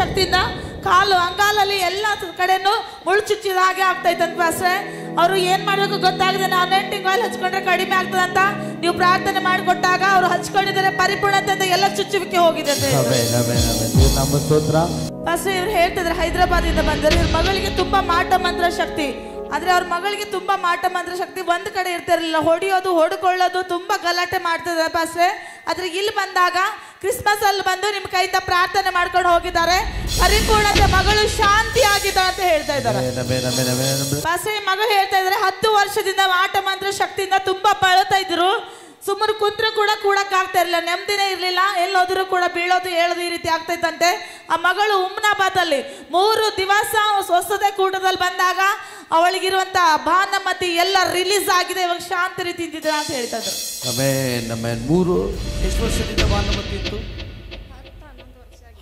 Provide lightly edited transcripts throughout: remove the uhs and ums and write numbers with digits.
ಶಕ್ತಿಯಿಂದ ಕಾಲು ಅಂಗಾಲಲ್ಲಿ ಎಲ್ಲ ಕಡೆನೂ ಮುಳ್ಳು ಚುಚ್ಚಿದ ಹಾಗೆ ಆಗ್ತಾ ಇತ್ತಂತ ಪಾಸ್ಟ್ರೆ. ಅವರು ಏನ್ ಮಾಡ್ಬೇಕು ಗೊತ್ತಾಗದೆ ಅನಾಯಿಂಟಿಂಗ್ ಆಯಿಲ್ ಹಚ್ಕೊಂಡ್ರೆ ಕಡಿಮೆ ಆಗ್ತದಂತ ನೀವು ಪ್ರಾರ್ಥನೆ ಮಾಡಿಕೊಟ್ಟಾಗ ಅವರು ಹಚ್ಕೊಂಡಿದ್ದಾರೆ ಪರಿಪೂರ್ಣತೆ ಅಂತ ಎಲ್ಲ ಚುಚ್ಚುವಿಕೆ ಹೋಗಿದೆ ಪಾಸ್ಟ್ರೆ. ಇವ್ರು ಹೇಳ್ತಿದ್ರೆ ಹೈದರಾಬಾದ್ ಇಂದ ಬಂದರೆ ಇವ್ರ ಮಗಳಿಗೆ ತುಂಬಾ ಮಾಟ ಮಂತ್ರ ಶಕ್ತಿ, ಆದ್ರೆ ಅವ್ರ ಮಗಳಿಗೆ ತುಂಬಾ ಮಾಟ ಮಂತ್ರ ಶಕ್ತಿ ಒಂದ್ ಕಡೆ ಇರ್ತಿರ್ಲಿಲ್ಲ. ಹೊಡಿಯೋದು ಹೊಡ್ಕೊಳ್ಳೋದು ತುಂಬಾ ಗಲಾಟೆ ಮಾಡ್ತಿದ್ದಾರೆ ಪಾಸ್ಟ್ರೆ. ಆದ್ರೆ ಇಲ್ಲಿ ಬಂದಾಗ ಕ್ರಿಸ್ಮಸ್ ಅಲ್ಲಿ ಬಂದು ನಿಮ್ ಕೈಯಿಂದ ಪ್ರಾರ್ಥನೆ ಮಾಡ್ಕೊಂಡು ಹೋಗಿದ್ದಾರೆ, ಪರಿಪೂರ್ಣತೆ ಮಗಳು ಶಾಂತಿ ಆಗಿದ್ದಾಳೆ ಅಂತ ಹೇಳ್ತಾ ಇದ್ದಾರೆ ಪಾಸ್ಟ್ರೆ. ಮಗಳು ಹೇಳ್ತಾ ಇದ್ದಾರೆ 10 ವರ್ಷದಿಂದ ಮಾಟ ಮಂತ್ರ ಶಕ್ತಿಯಿಂದ ತುಂಬಾ ಬಳಲ್ತಾ ಇದ್ರು. ಸುಮ್ಮನೆ ಕುಂತ್ರು ಕೂಡ ಕೂಡಕ್ ಆಗ್ತಾ ಇರಲಿಲ್ಲ, ನೆಮ್ಮದಿನೇ ಇರ್ಲಿಲ್ಲ, ಎಲ್ಲೋದ್ರು ಕೂಡ ಬೀಳೋದು ಹೇಳೋದು ಈ ರೀತಿ ಆಗ್ತಾ ಇತ್ತಂತೆ. ಆ ಮಗಳು ಹುಮ್ನಾಬಾದ್ ಅಲ್ಲಿ 3 ದಿವಸ ಸ್ವಸ್ಥತೆ ಕೂಟದಲ್ಲಿ ಬಂದಾಗ ಅವಳಿಗಿರುವಂತ ಭಾನುಮತಿ ಎಲ್ಲ ರಿಲೀಸ್ ಆಗಿದೆ, ಇವಾಗ ಶಾಂತಿ ರೀತಿ ಇದ್ದಿದ್ರ ಅಂತ ಹೇಳ್ತಾ ಇದ್ರು. ಎಷ್ಟು ವರ್ಷದಿಂದ ಭಾನುಮತಿ ಇತ್ತು?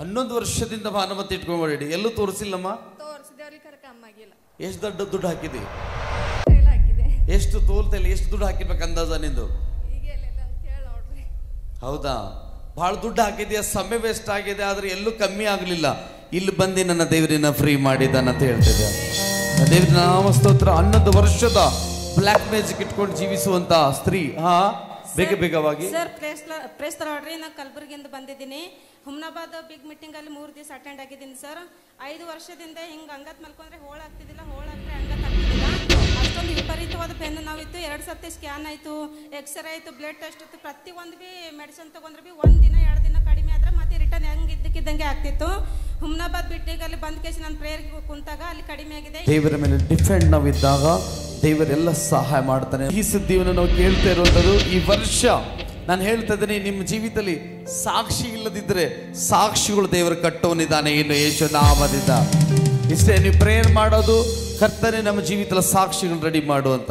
11 ವರ್ಷದಿಂದ ಭಾನುಮತಿ ಇಟ್ಕೊಂಡ್ಬೇಡಿ. ಎಲ್ಲೂ ತೋರಿಸಿಲ್ಲಮ್ಮ? ಎಷ್ಟು ದೊಡ್ಡ ದುಡ್ಡು ಹಾಕಿದೆ? ಎಷ್ಟು ತೋಲ್ತಲ್ಲ? ಎಷ್ಟು ದುಡ್ಡು ಹಾಕಿರ್ಬೇಕು ಅಂದಾಜ ನಿಂದು? ಹೌದಾ? ಬಹಳ ದುಡ್ಡು ಹಾಕಿದ್ಯಾ, ಸಮಯ ವೇಸ್ಟ್ ಆಗಿದೆ, ಆದ್ರೆ ಎಲ್ಲೂ ಕಮ್ಮಿ ಆಗ್ಲಿಲ್ಲ. ಇಲ್ಲಿ ಬಂದು ನನ್ನ ದೇವರನ್ನ ಫ್ರೀ ಮಾಡಿದ್ದಾನ ಅಂತ ಹೇಳ್ತಿದ್ದೆ. ದೇವ್ರ ನಾಮ ಸ್ತೋತ್ರ. 11 ವರ್ಷದ ಬ್ಲ್ಯಾಕ್ ಮ್ಯಾಜಿಕ್ ಇಟ್ಕೊಂಡು ಜೀವಿಸುವಂತ ಸ್ತ್ರೀ. ಬೇಗವಾಗಿ ಸರ್, ಪ್ರೇಸ್ ನೋಡ್ರಿ. ನಾನು ಕಲಬುರಗಿಯಿಂದ ಬಂದಿದ್ದೀನಿ. ಹುಮ್ನಾಬಾದ್ ಬಿಗ್ ಮೀಟಿಂಗ್ ಅಲ್ಲಿ 3 ದಿವಸ ಅಟೆಂಡ್ ಆಗಿದ್ದೀನಿ ಸರ್. 5 ವರ್ಷದಿಂದ ಹಿಂಗೆ ಅಂಗತ್ ಮಲ್ಕೊಂಡ್ರೆ ಹೋಳಾಗ್ತಿದ್ದಿಲ್ಲ, ಹೋಳಾಗ್ರೆ ಅಂಗತ್ ಆಗ್ತಿದ್ದಿಲ್ಲ. ಅಷ್ಟೊಂದು ವಿಪರೀತವಾದ ಬೆನ್ನು ನೋವಿತ್ತು. 2 ಸರ್ತಿ ಸ್ಕ್ಯಾನ್ ಆಯಿತು, ಎಕ್ಸ್ರೇ ಆಯಿತು, ಬ್ಲಡ್ ಟೆಸ್ಟ್ ಇತ್ತು. ಪ್ರತಿಯೊಂದು ಬಿ ಮೆಡಿಸಿನ್ ತೊಗೊಂಡ್ರೆ ಬಿ 1 ದಿನ 2 ದಿನ ಕಡಿಮೆ ಆದರೆ ಮತ್ತೆ ರಿಟರ್ನ್ ಹೆಂಗೆ ಇದ್ದಕ್ಕಿದ್ದಂಗೆ ಆಗ್ತಿತ್ತು. ಹುಮ್ನಾಬಾದ್ ಬಿಟ್ಟಿಗೆ ಅಲ್ಲಿ ಬಂದ ಕೇಸಿ ನಾನು ಪ್ರೇಯರ್ಗೆ ಕುಂತಾಗ ಅಲ್ಲಿ ಕಡಿಮೆ ಆಗಿದೆ. ದೇವರ ಮೇಲೆ ಡಿಫೆಂಡ್ ನಾವಿದ್ದಾಗ ದೇವರೆಲ್ಲ ಸಹಾಯ ಮಾಡ್ತಾನೆ. ಈ ಸುದ್ದಿಯನ್ನು ನಾವು ಕೇಳ್ತಾ ಇರುವಂಥದ್ದು ಈ ವರ್ಷ. ನಾನು ಹೇಳ್ತಾ ಇದ್ದೀನಿ, ನಿಮ್ಮ ಜೀವಿತದಲ್ಲಿ ಸಾಕ್ಷಿ ಇಲ್ಲದಿದ್ದರೆ ಸಾಕ್ಷಿಗಳು ದೇವರು ಕಟ್ಟೋನಿದ್ದಾನೆ ಇನ್ನು ಯೇಸು ನಾಮದಿಂದ. ಇಷ್ಟೇ ನೀವು ಪ್ರೇಯರ್ ಮಾಡೋದು, ಕರ್ತನೆ ನಮ್ಮ ಜೀವಿತದಲ್ಲಿ ಸಾಕ್ಷಿಗಳು ರೆಡಿ ಮಾಡುವಂತ.